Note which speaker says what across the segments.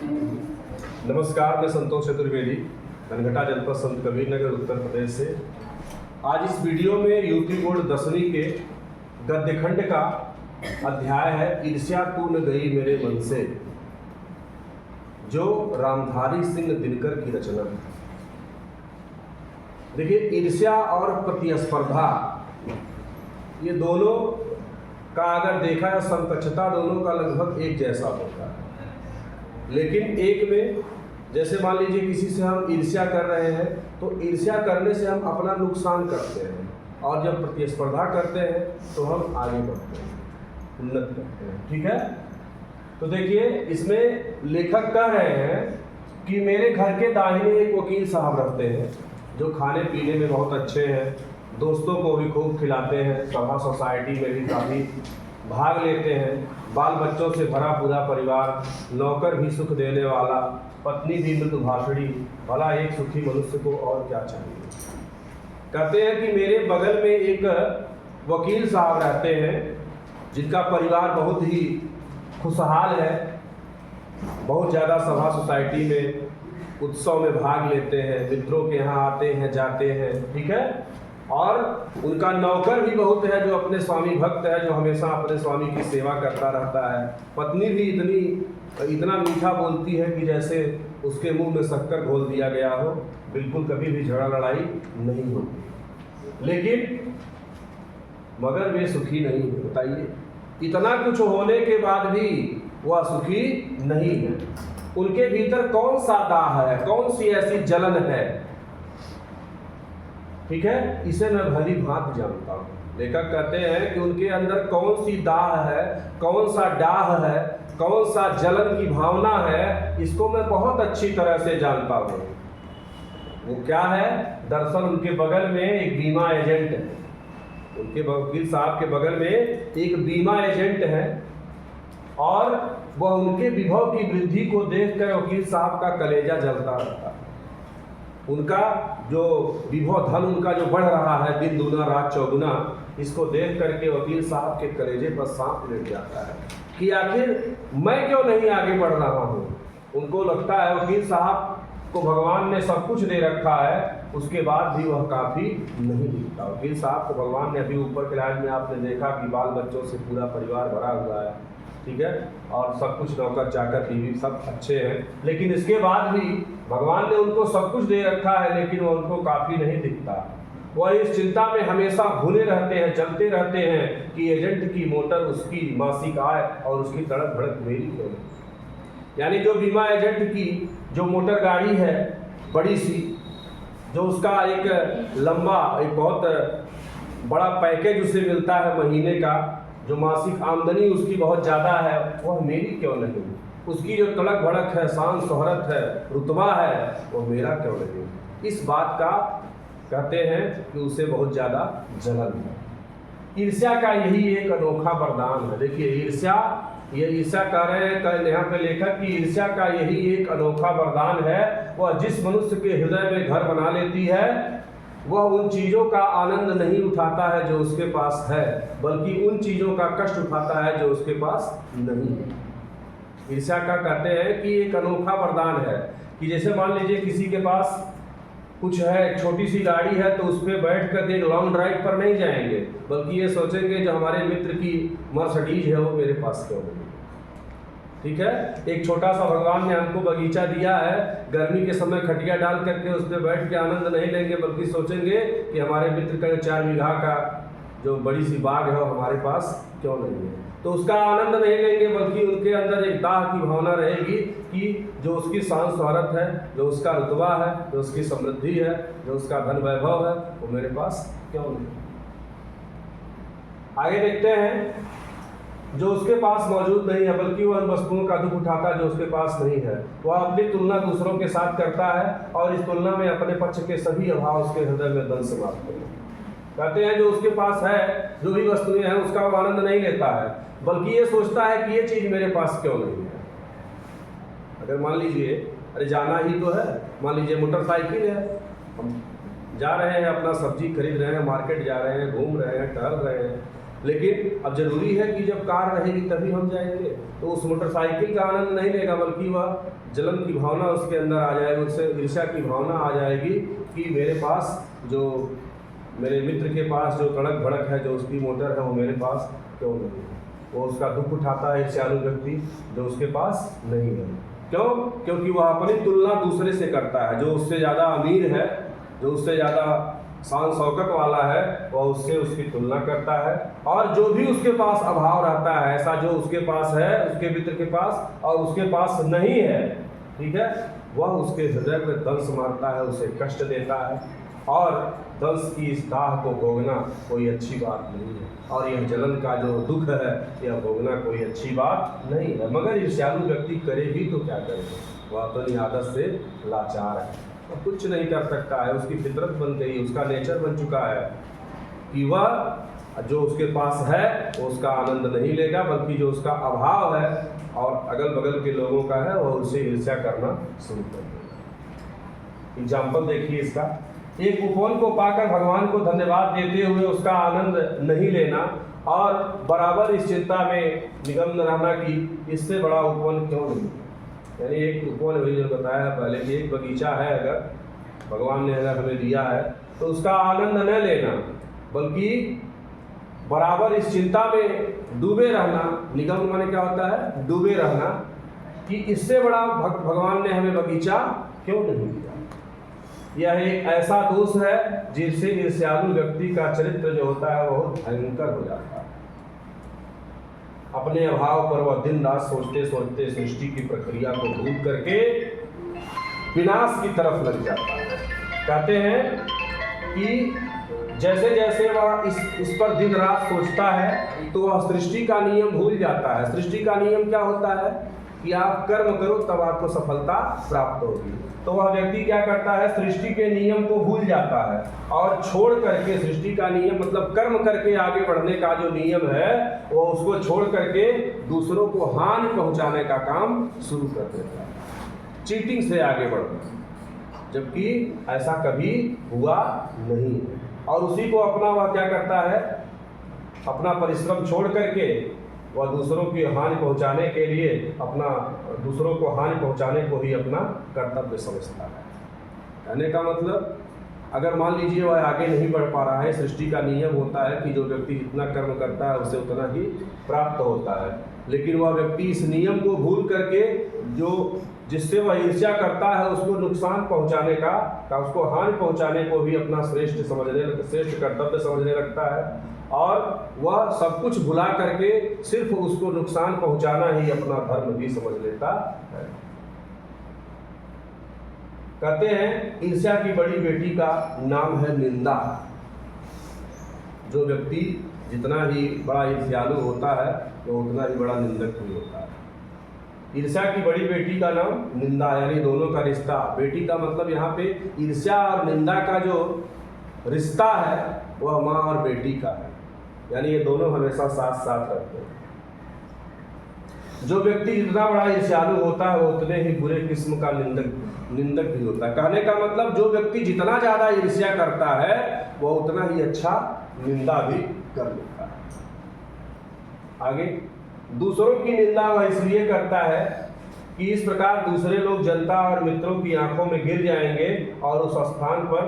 Speaker 1: नमस्कार, मैं संतोष चतुर्वेदी, धनघटा जनपद संत कबीर नगर उत्तर प्रदेश से। आज इस वीडियो में यूपी बोर्ड 10वीं के गद्य खंड का अध्याय है ईर्ष्या तू न गई मेरे मन से, जो रामधारी सिंह दिनकर की रचना है। देखिए, ईर्ष्या और प्रतिस्पर्धा ये दोनों का अगर देखा है समकक्षता दोनों का लगभग एक जैसा होता है, लेकिन एक में जैसे मान लीजिए किसी से हम ईर्ष्या कर रहे हैं तो ईर्ष्या करने से हम अपना नुकसान करते हैं, और जब प्रतिस्पर्धा करते हैं तो हम आगे बढ़ते हैं, उन्नत करते हैं। ठीक है, तो देखिए इसमें लेखक कह रहे हैं कि मेरे घर के दाहिने एक वकील साहब रहते हैं जो खाने पीने में बहुत अच्छे हैं, दोस्तों को भी खूब खिलाते हैं, सभा सोसाइटी में भी काफ़ी भाग लेते हैं, बाल बच्चों से भरा पूरा परिवार, नौकर भी सुख देने वाला, पत्नी भी मृदुभाषिणी, भला एक सुखी मनुष्य को और क्या चाहिए। कहते हैं कि मेरे बगल में एक वकील साहब रहते हैं जिनका परिवार बहुत ही खुशहाल है, बहुत ज़्यादा सभा सोसाइटी में उत्सव में भाग लेते हैं, मित्रों के यहाँ आते हैं जाते हैं। ठीक है, और उनका नौकर भी बहुत है जो अपने स्वामी भक्त है, जो हमेशा अपने स्वामी की सेवा करता रहता है। पत्नी भी इतना मीठा बोलती है कि जैसे उसके मुंह में शक्कर घोल दिया गया हो, बिल्कुल कभी भी झगड़ा लड़ाई नहीं होती। लेकिन मगर वे सुखी नहीं है। बताइए, इतना कुछ होने के बाद भी वह सुखी नहीं है। उनके भीतर कौन सा दाह है, कौन सी ऐसी जलन है। ठीक है, इसे मैं भली भांति जानता हूँ। लेखक कहते हैं कि उनके अंदर कौन सी दाह है, कौन सा डाह है, कौन सा जलन की भावना है, इसको मैं बहुत अच्छी तरह से जानता हूँ। वो क्या है? दरअसल उनके बगल में एक बीमा एजेंट है, उनके वकील साहब के बगल में एक बीमा एजेंट है, और वह उनके विभव की वृद्धि को देखकर वकील साहब का कलेजा जलता रहता है। उनका जो विभव धन उनका जो बढ़ रहा है दिन दूना रात चौगुना, इसको देख करके वकील साहब के कलेजे पर सांप लेट जाता है कि आखिर मैं क्यों नहीं आगे बढ़ रहा हूँ। उनको लगता है वकील साहब को भगवान ने सब कुछ दे रखा है, उसके बाद भी वह काफ़ी नहीं दिखता। वकील साहब को भगवान ने अभी ऊपर के लाइन में आपने देखा कि बाल बच्चों से पूरा परिवार भरा हुआ है, ठीक है, और सब कुछ नौकर चाकर टीवी सब अच्छे हैं, लेकिन इसके बाद भी भगवान ने उनको सब कुछ दे रखा है, लेकिन वह उनको काफ़ी नहीं दिखता। वह इस चिंता में हमेशा भुने रहते हैं, चलते रहते हैं कि एजेंट की मोटर उसकी मासिक आय और उसकी तड़क भड़क मेरी क्यों नहीं। यानी जो बीमा एजेंट की जो मोटर गाड़ी है बड़ी सी, जो उसका एक लंबा एक बहुत बड़ा पैकेज उसे मिलता है महीने का, जो मासिक आमदनी उसकी बहुत ज़्यादा है, वह मेरी क्यों नहीं। उसकी जो तड़क भड़क है, शान शोहरत है, रुतबा है, वो मेरा क्यों नहीं। इस बात का कहते हैं कि उसे बहुत ज़्यादा जलन है। ईर्ष्या का यही एक अनोखा वरदान है। देखिए, ये ईर्ष्या कह रहे हैं यहाँ पे लेखक कि ईर्ष्या का यही एक अनोखा वरदान है। वह जिस मनुष्य के हृदय में घर बना लेती है, वह उन चीज़ों का आनंद नहीं उठाता है जो उसके पास है, बल्कि उन चीज़ों का कष्ट उठाता है जो उसके पास नहीं है। ईर्ष्या का कहते हैं कि एक अनोखा वरदान है कि जैसे मान लीजिए किसी के पास कुछ है, छोटी सी गाड़ी है, तो उस पर बैठ कर एक लॉन्ग ड्राइव पर नहीं जाएंगे, बल्कि ये सोचेंगे जो हमारे मित्र की मर्सिडीज है वो मेरे पास क्यों नहीं। ठीक है, एक छोटा सा भगवान ने हमको बगीचा दिया है, गर्मी के समय खटिया डाल करके उस पर बैठ के आनंद नहीं लेंगे, बल्कि सोचेंगे कि हमारे मित्र का 4 बीघा का जो बड़ी सी बाग है वो हमारे पास क्यों नहीं है। तो उसका आनंद नहीं लेंगे, बल्कि उनके अंदर एक दाह की भावना रहेगी कि जो उसकी शान शोहरत है, जो उसका रुतबा है, जो उसकी समृद्धि है, जो उसका धन वैभव है, वो मेरे पास क्यों नहीं। आगे देखते हैं, जो उसके पास मौजूद नहीं है, बल्कि वह उन वस्तुओं का दुख उठाता है जो उसके पास नहीं है। वह अपनी तुलना दूसरों के साथ करता है और इस तुलना में अपने पक्ष के सभी अभाव उसके हृदय में दंश मारते हैं। कहते हैं जो उसके पास है, जो भी वस्तुएं हैं, उसका वो आनंद नहीं लेता है, बल्कि ये सोचता है कि ये चीज़ मेरे पास क्यों नहीं है। अगर मान लीजिए अरे जाना ही तो है, मान लीजिए मोटरसाइकिल है, हम जा रहे हैं, अपना सब्जी खरीद रहे हैं, मार्केट जा रहे हैं, घूम रहे हैं, टहल रहे हैं, लेकिन अब जरूरी है कि जब कार रहेगी तभी हम जाएंगे, तो उस मोटरसाइकिल का आनंद नहीं लेगा, बल्कि वह जलन की भावना उसके अंदर आ जाएगी, उससे ईर्ष्या की भावना आ जाएगी कि मेरे पास जो मेरे मित्र के पास जो कड़क भड़क है, जो उसकी मोटर है, वो मेरे पास क्यों नहीं है। वो उसका दुख उठाता है ईर्ष्यालु व्यक्ति जो उसके पास नहीं है। क्यों? क्योंकि वह अपनी तुलना दूसरे से करता है। जो उससे ज़्यादा अमीर है, जो उससे ज़्यादा शान शौकत वाला है, वह उससे उसकी तुलना करता है। और जो भी उसके पास अभाव रहता है, ऐसा जो उसके पास है, उसके मित्र के पास और उसके पास नहीं है, ठीक है, वह उसके हृदय में दंश मारता है, उसे कष्ट देता है। और दंश की इस दाह को भोगना कोई अच्छी बात नहीं है, और यह जलन का जो दुख है, यह भोगना कोई अच्छी बात नहीं है। मगर ईर्ष्यालु व्यक्ति करे भी तो क्या करे, वह अपनी आदत से लाचार है, वह कुछ नहीं कर सकता है। उसकी फितरत बन गई, उसका नेचर बन चुका है कि वह जो उसके पास है वो उसका आनंद नहीं लेगा, बल्कि जो उसका अभाव है और अगल बगल के लोगों का है, वह उससे ईर्ष्या करना शुरू कर देगा। एग्जाम्पल देखिए इसका, एक उपवन को पाकर भगवान को धन्यवाद देते हुए उसका आनंद नहीं लेना और बराबर इस चिंता में निमग्न रहना कि इससे बड़ा उपवन क्यों नहीं। यानी एक उपवन भी जो बताया पहले कि एक बगीचा है, अगर भगवान ने अगर हमें दिया है तो उसका आनंद न लेना, बल्कि बराबर इस चिंता में डूबे रहना। निगम माने क्या होता है? डूबे रहना कि इससे बड़ा भगवान ने हमें बगीचा क्यों नहीं दिया। यह एक ऐसा दोष है जिससे ईर्ष्यालु व्यक्ति का चरित्र जो होता है वो भयंकर हो जाता है। अपने अभाव पर वह दिन रात सोचते सोचते सृष्टि की प्रक्रिया को भूल करके विनाश की तरफ लग जाता है। कहते हैं कि जैसे जैसे वह इस पर दिन रात सोचता है तो वह सृष्टि का नियम भूल जाता है। सृष्टि का नियम क्या होता है कि आप कर्म करो तब आपको सफलता प्राप्त होगी। तो वह व्यक्ति क्या करता है? सृष्टि के नियम को भूल जाता है और छोड़ करके, सृष्टि का नियम मतलब कर्म करके आगे बढ़ने का जो नियम है वो उसको छोड़ करके दूसरों को हानि पहुंचाने का काम शुरू कर देता है, चीटिंग से आगे बढ़ना, जबकि ऐसा कभी हुआ नहीं है। और उसी को अपना वह क्या करता है? अपना परिश्रम छोड़ करके वह दूसरों की हानि पहुंचाने के लिए दूसरों को हानि पहुंचाने को ही अपना कर्तव्य समझता है। कहने का मतलब, अगर मान लीजिए वह आगे नहीं बढ़ पा रहा है, सृष्टि का नियम होता है कि जो व्यक्ति जितना कर्म करता है उसे उतना ही प्राप्त होता है, लेकिन वह व्यक्ति इस नियम को भूल करके जिससे वह ईर्ष्या करता है उसको नुकसान पहुंचाने का उसको हानि पहुंचाने को भी अपना श्रेष्ठ कर्तव्य समझने लगता है, और वह सब कुछ भुला करके सिर्फ उसको नुकसान पहुंचाना ही अपना धर्म भी समझ लेता है। कहते हैं ईर्ष्या की बड़ी बेटी का नाम है निंदा। जो व्यक्ति जितना ही बड़ा ईर्ष्यालु होता है वो उतना ही बड़ा निंदक भी होता है। ईर्ष्या की बड़ी बेटी का नाम निंदा, यानी दोनों का रिश्ता। बेटी का मतलब यहाँ पे ईर्ष्या और निंदा का जो रिश्ता है वह माँ और बेटी का है, यानी ये दोनों हमेशा साथ साथ रहते हैं। जो व्यक्ति जितना बड़ा ईर्ष्यालु होता है वो उतने ही बुरे किस्म का निंदक भी होता है। कहने का मतलब जो व्यक्ति जितना ज़्यादा ईर्ष्या करता है वो उतना ही अच्छा निंदा भी कर लेता है। आगे, दूसरों की निंदा वह इसलिए करता है कि इस प्रकार दूसरे लोग जनता और मित्रों की आंखों में गिर जाएंगे और उस स्थान पर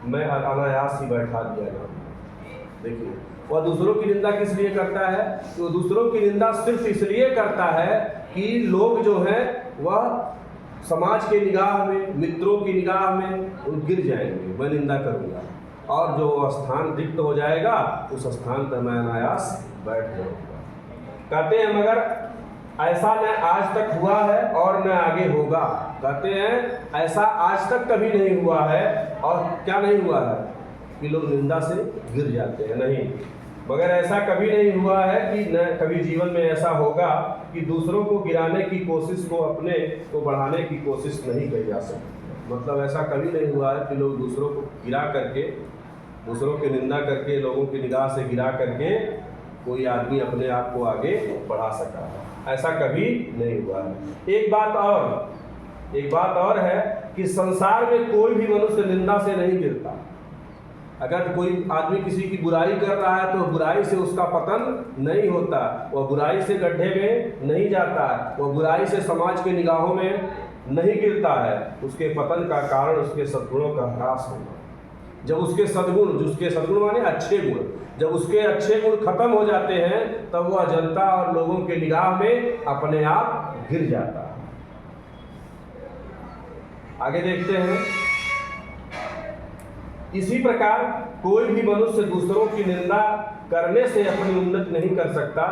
Speaker 1: मैं अनायास ही बैठा दिया जाऊंगा। देखिए, वह दूसरों की निंदा किस लिए करता है? तो दूसरों की निंदा सिर्फ इसलिए करता है कि लोग जो हैं वह समाज के निगाह में, मित्रों की निगाह में गिर जाएंगे, मैं निंदा करूंगा, और जो स्थान रिक्त हो जाएगा उस स्थान पर मैं अनायास बैठ जाऊंगा। कहते हैं मगर ऐसा न आज तक हुआ है और न आगे होगा। कहते हैं ऐसा आज तक कभी नहीं हुआ है, और क्या नहीं हुआ है कि लोग निंदा से गिर जाते हैं, नहीं, मगर ऐसा कभी नहीं हुआ है कि न कभी जीवन में ऐसा होगा कि दूसरों को गिराने की कोशिश को अपने को बढ़ाने की कोशिश नहीं की जा सकती। मतलब ऐसा कभी नहीं हुआ है कि लोग दूसरों को गिरा करके, दूसरों की निंदा करके, लोगों की निगाह से गिरा करके कोई आदमी अपने आप को आगे बढ़ा सका है, ऐसा कभी नहीं हुआ है। एक बात और है कि संसार में कोई भी मनुष्य निंदा से नहीं गिरता। अगर कोई आदमी किसी की बुराई कर रहा है तो बुराई से उसका पतन नहीं होता, वह बुराई से गड्ढे में नहीं जाता है, वह बुराई से समाज के निगाहों में नहीं गिरता है। उसके पतन का कारण उसके सद्गुणों का ह्रास होना। जब उसके सद्गुण माने अच्छे गुण, जब उसके अच्छे गुण खत्म हो जाते हैं तब वह जनता और लोगों के निगाह में अपने आप गिर जाता है। आगे देखते हैं, इसी प्रकार कोई भी मनुष्य दूसरों की निंदा करने से अपनी उन्नति नहीं कर सकता।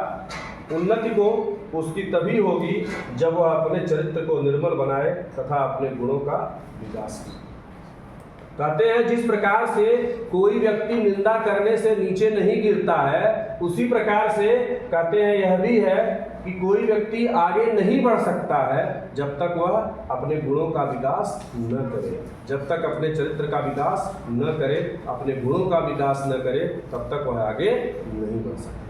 Speaker 1: उन्नति को उसकी तभी होगी जब वह अपने चरित्र को निर्मल बनाए तथा अपने गुणों का विकास करे। कहते हैं जिस प्रकार से कोई व्यक्ति निंदा करने से नीचे नहीं गिरता है, उसी प्रकार से कहते हैं यह भी है कि कोई व्यक्ति आगे नहीं बढ़ सकता है जब तक वह अपने गुणों का विकास न करे। जब तक अपने चरित्र का विकास न करे, अपने गुणों का विकास न करे, तब तक वह आगे नहीं बढ़ सकता।